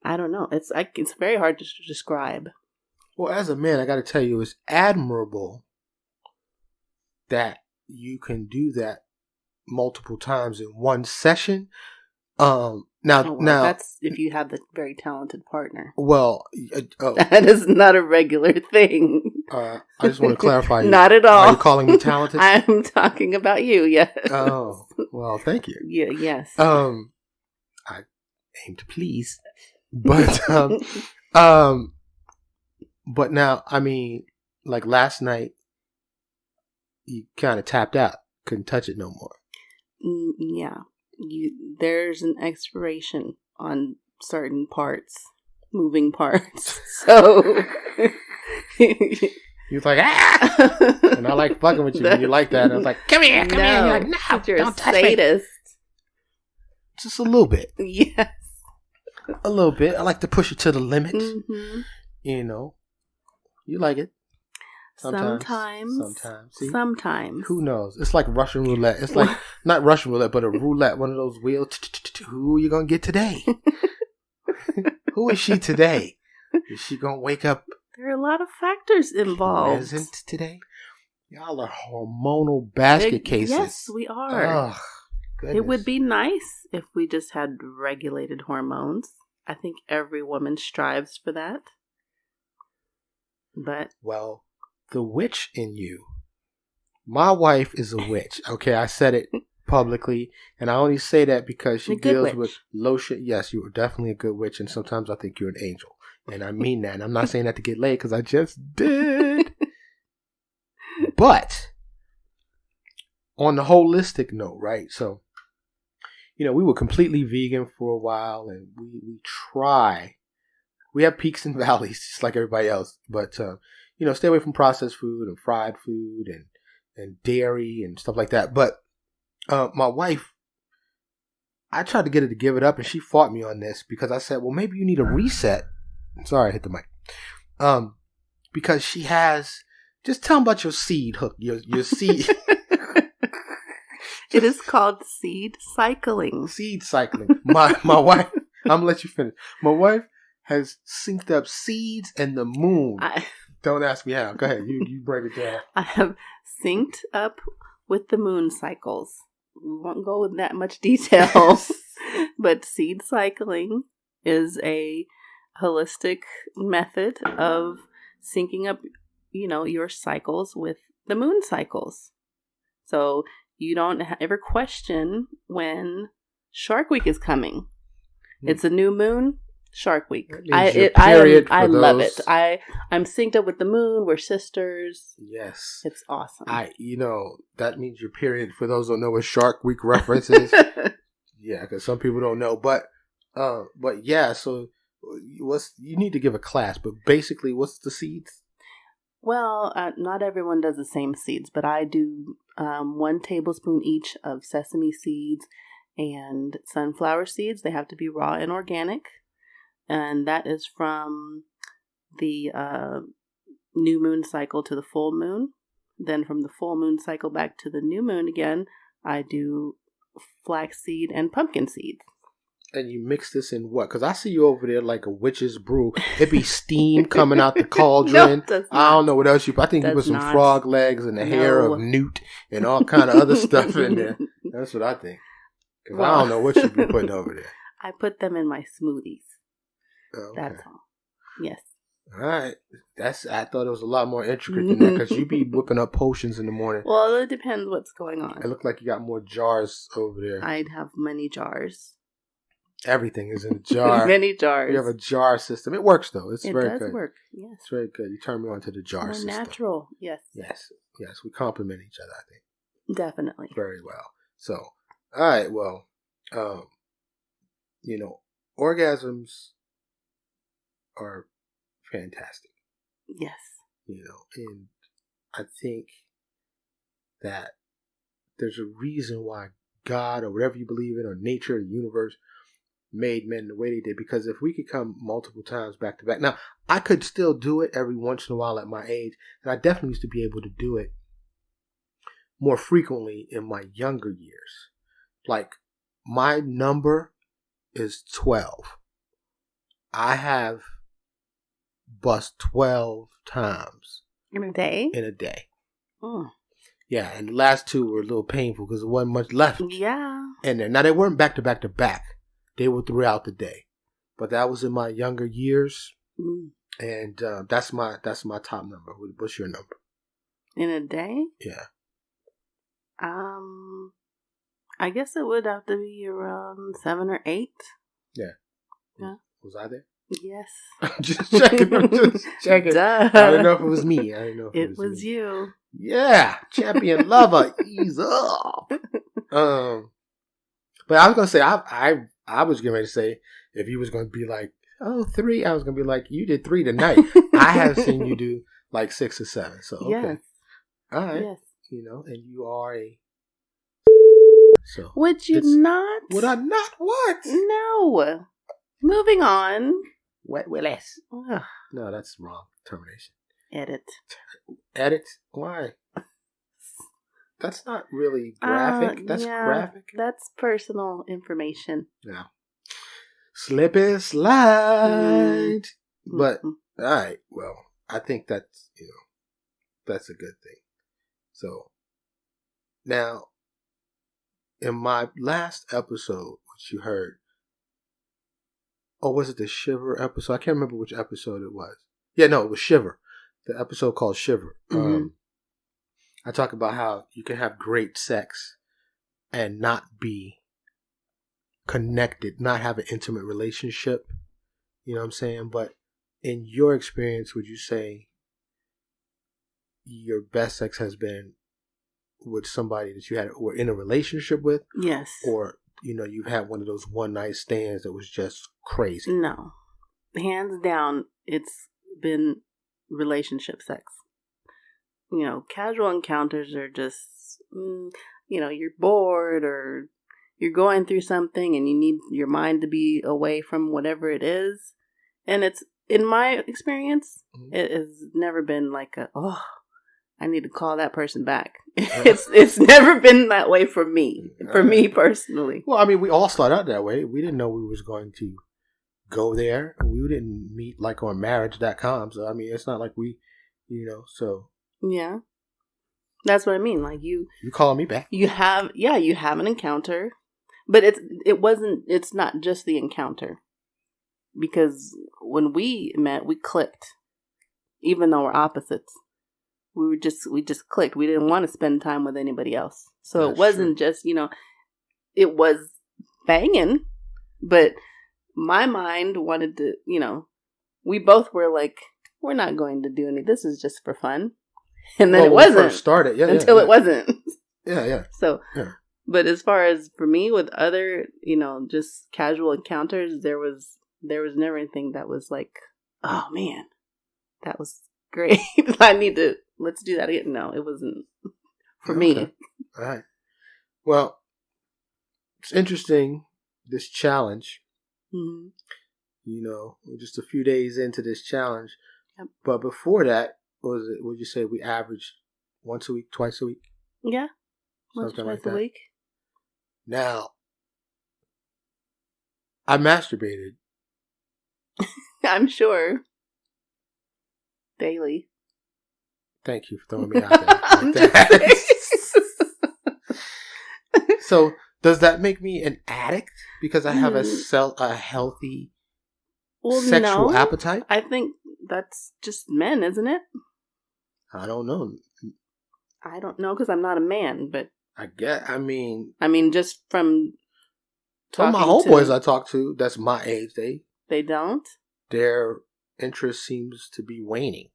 I don't know. It's very hard to describe. Well, as a man, I got to tell you, it's admirable that you can do that multiple times in one session. Now that's if you have the very talented partner. Well, that is not a regular thing. I just want to clarify. Not at all. Are you calling me talented? I'm talking about you. Yes. Oh, well, thank you. Yeah. Yes. I aim to please, but but now, I mean, like last night, you kind of tapped out, couldn't touch it no more. Yeah. There's an expiration on certain parts, moving parts. So you're like, ah! And I like fucking with you when you like that. And I was like, come here. You're like, no, you're don't a touch sadist. Me. Just a little bit. Yes. A little bit. I like to push it to the limit. Mm-hmm. You like it. Sometimes. See? Sometimes. Who knows? It's like Russian roulette. It's like, not Russian roulette, but a roulette. One of those wheels. Who are you going to get today? Who is she today? Is she going to wake up? There are a lot of factors involved. Present today? Y'all are hormonal basket cases. Yes, we are. Ugh. goodness. It would be nice if we just had regulated hormones. I think every woman strives for that. But well, the witch in you. My wife is a witch. Okay, I said it publicly, and I only say that because she deals with lotion. Yes, you are definitely a good witch, and sometimes I think you're an angel, and I mean that. And I'm not saying that to get laid because I just did. But on the holistic note, right? So, we were completely vegan for a while, and we try. We have peaks and valleys, just like everybody else. But stay away from processed food and fried food and dairy and stuff like that. But my wife, I tried to get her to give it up, and she fought me on this because I said, well, maybe you need a reset. Sorry, I hit the mic. Because she has, just tell them about your seed hook, your seed. It is called seed cycling. Seed cycling. My wife, I'm going to let you finish. My wife has synced up seeds and the moon. Don't ask me how. Go ahead. You break it down. I have synced up with the moon cycles. We won't go with that much detail. But seed cycling is a holistic method of syncing up, your cycles with the moon cycles. So you don't ever question when Shark Week is coming. It's a new moon. Shark Week. I love it. I'm synced up with the moon. We're sisters. Yes. It's awesome. That means your period. For those who don't know what Shark Week reference is. Yeah, because some people don't know. But yeah, so you need to give a class, but basically what's the seeds? Well, not everyone does the same seeds, but I do 1 tablespoon each of sesame seeds and sunflower seeds. They have to be raw and organic. And that is from the new moon cycle to the full moon. Then from the full moon cycle back to the new moon again, I do flaxseed and pumpkin seeds. And you mix this in what? Because I see you over there like a witch's brew. It be steam coming out the cauldron. No, I don't know what else you put. I think you put some frog legs and the hair of newt and all kind of other stuff in there. That's what I think. Because I don't know what you be putting over there. I put them in my smoothies. Okay. That's all. Yes. All right. I thought it was a lot more intricate than that because you be whipping up potions in the morning. Well, it depends what's going on. It looked like you got more jars over there. I'd have many jars. Everything is in a jar. Many jars. You have a jar system. It works though. It very good. It does work. Yes. It's very good. You turn me on to the jar system. Natural. Yes. Yes. We complement each other, I think. Definitely. Very well. So, all right. Well, orgasms are fantastic. Yes. And I think that there's a reason why God, or whatever you believe in, or nature, the universe, made men the way they did. Because if we could come multiple times back to back, now I could still do it every once in a while at my age, and I definitely used to be able to do it more frequently in my younger years. Like, my number is 12. I have bust 12 times in a day. Oh. Yeah, and the last 2 were a little painful because there wasn't much left. Yeah. And then, now they weren't back to back to back. They were throughout the day. But that was in my younger years. And that's my top number. What's your number? In a day? Yeah. I guess it would have to be around 7 or 8. Yeah. Was I there? Yes. Just checking. Duh. I didn't know if it was me. It was you. Yeah. Champion lover. Ease up. But I was going to say, I was getting ready to say, if you was going to be like, 3, I was going to be like, you did 3 tonight. I have seen you do like 6 or 7. So, okay. Yes. All right. Yes. And you are a... So would you not? Would I not? What? No. Moving on. Wet Willis. No, that's wrong. Termination. Edit. Why? That's not really graphic. That's graphic. That's personal information. Yeah. Slip and slide. But, all right. Well, I think that's, that's a good thing. So, now, in my last episode, which you heard, or was it the Shiver episode? I can't remember which episode it was. Yeah, no, it was Shiver. The episode called Shiver. Mm-hmm. I talk about how you can have great sex and not be connected, not have an intimate relationship. You know what I'm saying? But in your experience, would you say your best sex has been with somebody that you were in a relationship with? Yes. Or, you've had one of those one night stands that was just crazy? No. Hands down, it's been relationship sex. Casual encounters are just, you're bored or you're going through something and you need your mind to be away from whatever it is. And it's, in my experience, it has never been like I need to call that person back. It's never been that way for me personally. Well, I mean, we all start out that way. We didn't know we was going to go there. We didn't meet like on marriage.com. So, I mean, it's not like we, so. Yeah. That's what I mean. Like you calling me back. You have an encounter, but it's not just the encounter. Because when we met, we clicked. Even though we're opposites. We just clicked. We didn't want to spend time with anybody else. So it wasn't just, it was banging, but my mind wanted to, we both were like, we're not going to do any, this is just for fun. And then it wasn't. When we first started, until it wasn't. Yeah. So, but as far as for me with other, just casual encounters, there was never anything that was like, oh man, that was great. Let's do that again. No, it wasn't for me. All right. Well, it's interesting, this challenge. Mm-hmm. We're just a few days into this challenge. Yep. But before that, would you say we averaged once a week, twice a week? Yeah. Once or twice a week. Now, I masturbated. I'm sure. Daily. Thank you for throwing me out there. Like that. So, does that make me an addict because I have a healthy sexual appetite? I think that's just men, isn't it? I don't know. I don't know because I'm not a man, but I mean, just from some of my homeboys I talk to, that's my age, they don't. Their interest seems to be waning.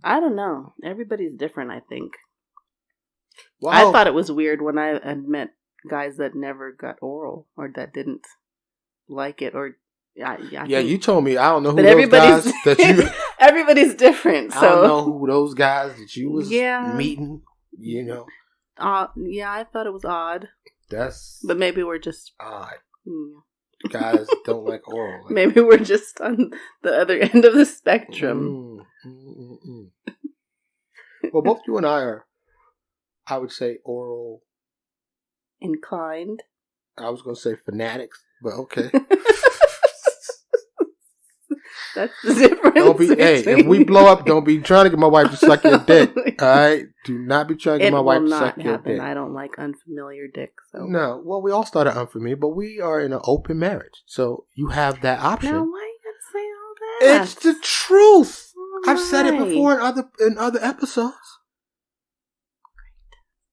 I don't know. Everybody's different, I think. Well, I thought it was weird when I had met guys that never got oral or that didn't like it or you told me. I don't know who those guys that you. Everybody's different. So I don't know who those guys that you was meeting. Yeah, I thought it was odd. But maybe we're just odd. Yeah. Guys don't like oral. Maybe we're just on the other end of the spectrum. Well, both you and I are, I would say, oral inclined. I was going to say fanatics, but okay. That's the difference. Hey, if we blow up, don't be trying to get my wife to suck your dick. All right? Do not be trying to get my wife to suck your dick. I don't like unfamiliar dick. So. No. Well, we all started unfamiliar, but we are in an open marriage. So you have that option. Now, why you got to say all that? It's the truth. Oh, I've said it before in other episodes.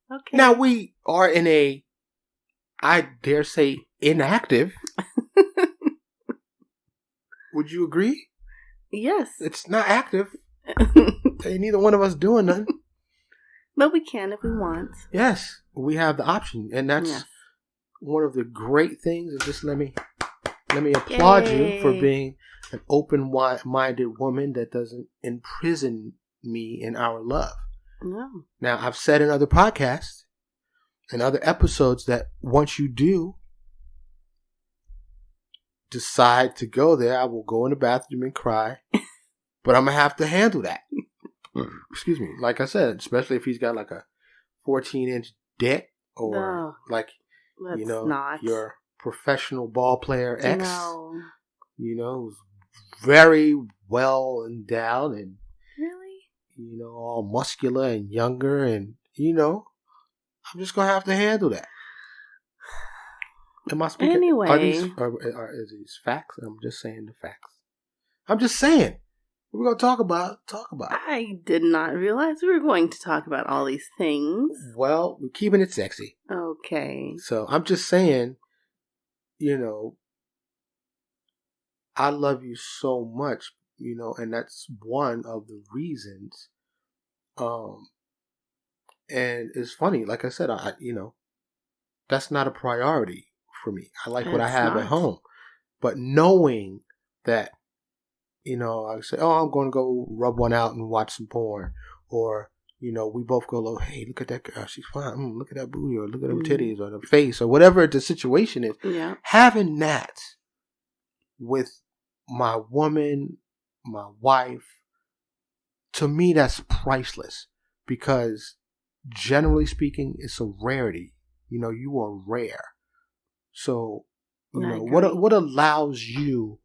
Great. Okay. Now we are in a, I dare say, inactive. Would you agree? Yes. It's not active. Ain't neither one of us doing nothing. But we can if we want. Yes. We have the option. And that's one of the great things. And just let me applaud you for being an open-minded woman that doesn't imprison me in our love. No. Now, I've said in other podcasts and other episodes that once you do decide to go there, I will go in the bathroom and cry. But I'm going to have to handle that. Excuse me. Like I said, especially if he's got like a 14-inch dick or your professional ball player ex. No. Who's very well endowed and really, all muscular and younger, and I'm just going to have to handle that. Am I speaking? Anyway. Are these facts? I'm just saying the facts. I'm just saying. We're going to talk about it. I did not realize we were going to talk about all these things. Well, we're keeping it sexy. Okay. So I'm just saying, I love you so much, and that's one of the reasons. And it's funny, like I said, that's not a priority for me. I like what I have at home. But knowing that, I say, oh, I'm going to go rub one out and watch some porn. Or, we both go, hey, look at that girl. She's fine. Look at that booty, or look at them titties, or the face, or whatever the situation is. Yeah. Having that with my woman, my wife, to me, that's priceless. Because generally speaking, it's a rarity. You are rare. So, what allows you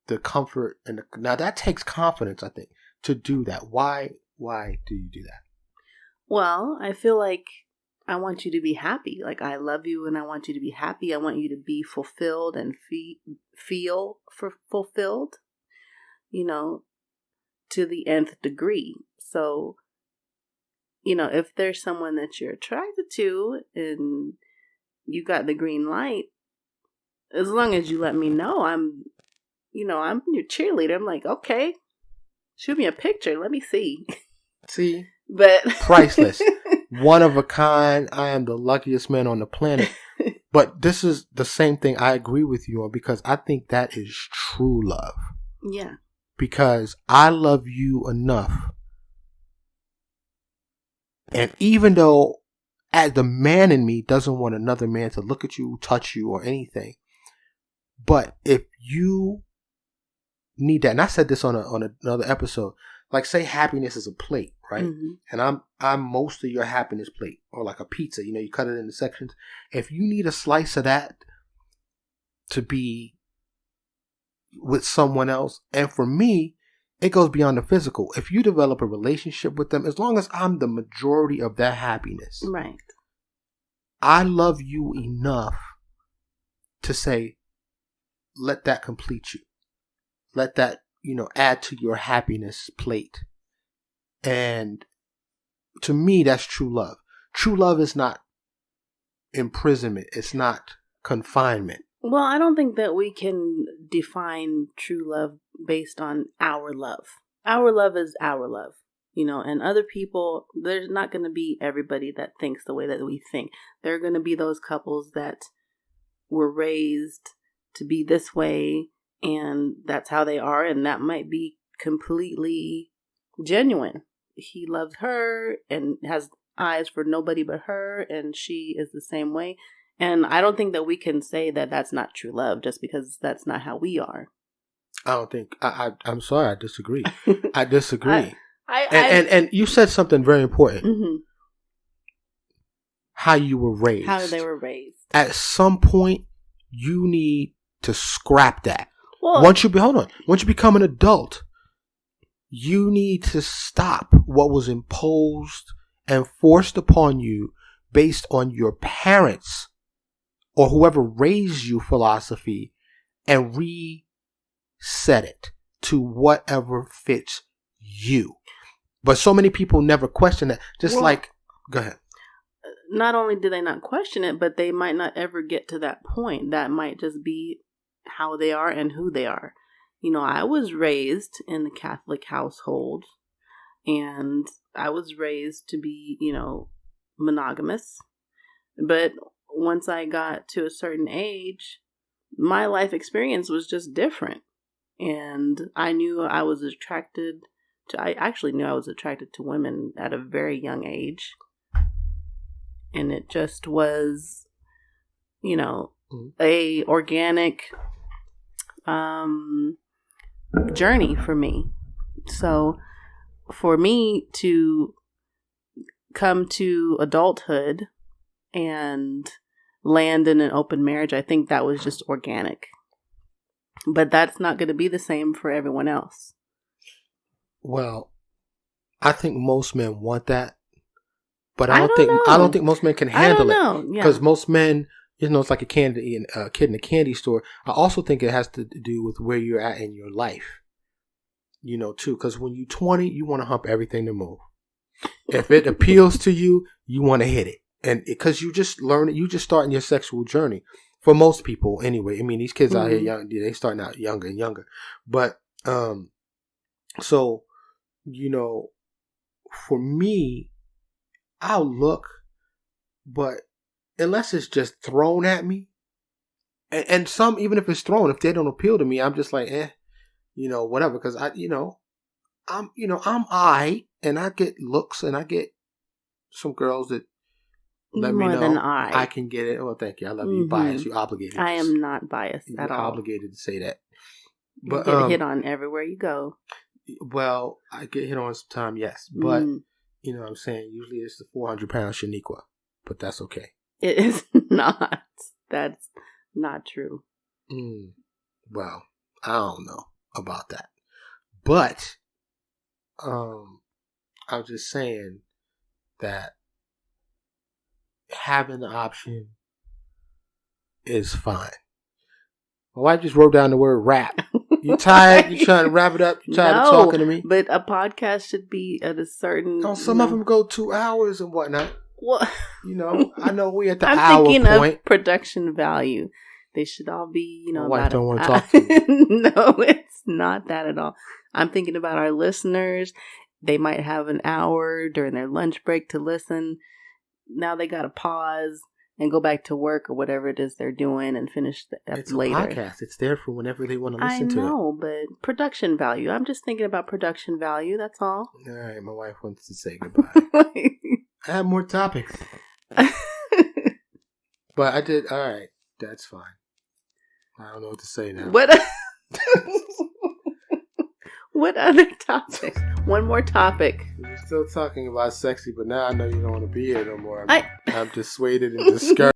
the comfort now that takes confidence, I think, to do that. Why do you do that? Well, I feel like I want you to be happy. Like, I love you and I want you to be happy. I want you to be fulfilled and feel fulfilled, to the nth degree. So, if there's someone that you're attracted to and you got the green light, as long as you let me know, I'm your cheerleader. I'm like, okay, shoot me a picture. Let me see. See? But priceless. One of a kind. I am the luckiest man on the planet. But this is the same thing I agree with you on, because I think that is true love. Yeah. Because I love you enough. And even though as the man in me doesn't want another man to look at you, touch you, or anything, but if you need that, and I said this on another episode, like, say happiness is a plate, right? Mm-hmm. And I'm most of your happiness plate, or like a pizza, you cut it into sections. If you need a slice of that to be with someone else, and for me, it goes beyond the physical. If you develop a relationship with them, as long as I'm the majority of their happiness, right? I love you enough to say, let that complete you. Let that, add to your happiness plate. And to me, that's true love. True love is not imprisonment. It's not confinement. Well, I don't think that we can define true love based on our love. Our love is our love, and other people, there's not going to be everybody that thinks the way that we think. There are going to be those couples that were raised to be this way, and that's how they are, and that might be completely genuine. He loves her and has eyes for nobody but her, and she is the same way. And I don't think that we can say that that's not true love just because that's not how we are. I don't think. I'm sorry. I disagree. I disagree. And you said something very important. Mm-hmm. How you were raised. How they were raised. At some point, you need to scrap that. Well, once you become an adult, you need to stop what was imposed and forced upon you based on your parents or whoever raised you philosophy, and reset it to whatever fits you. But so many people never question that. Go ahead. Not only do they not question it, but they might not ever get to that point. That might just be how they are and who they are. I was raised in the Catholic household, and I was raised to be, monogamous. But once I got to a certain age, my life experience was just different. And I knew I was attracted to women at a very young age. And it just was, a organic journey for me. So for me to come to adulthood and land in an open marriage, I think that was just organic. But that's not going to be the same for everyone else. Well, I think most men want that, but I don't think most men can handle it. Because most men, it's like a kid in a candy store. I also think it has to do with where you're at in your life, too. Because when you're 20, you want to hump everything to move. If it appeals to you, you want to hit it. And because you just starting your sexual journey. For most people, anyway. I mean, these kids out here, young, they starting out younger and younger. But, so, for me, I'll look, but unless it's just thrown at me, and some, even if it's thrown, if they don't appeal to me, I'm just like, whatever. Because I'm I, and I get looks, and I get some girls that let me know than I can get it. Well, thank you. I love you. Biased. You're obligated. I am not biased at all. Obligated to say that. But you get hit on everywhere you go. Well, I get hit on sometimes, yes. But, you know what I'm saying? Usually it's the 400-pound Shaniqua. But that's okay. It is not. That's not true. Well, I don't know about that. But, I'm just saying that having the option is fine. My wife just wrote down the word rap. You tired? You trying to wrap it up? You tired of talking to me? But a podcast should be at a certain... some of them go 2 hours and whatnot. What? I know we at the I'm hour thinking point. of production value. They should all be, My wife don't want to talk to me. No, it's not that at all. I'm thinking about our listeners. They might have an hour during their lunch break to listen. Now they got to pause and go back to work or whatever it is they're doing and finish It's later. a podcast. It's there for whenever they want to listen to it. I know, but production value. I'm just thinking about production value. That's all. All right, my wife wants to say goodbye. I have more topics. But I did. All right, that's fine. I don't know what to say now. What other topic? One more topic. We're still talking about sexy, but now I know you don't want to be here no more. I'm dissuaded and discouraged.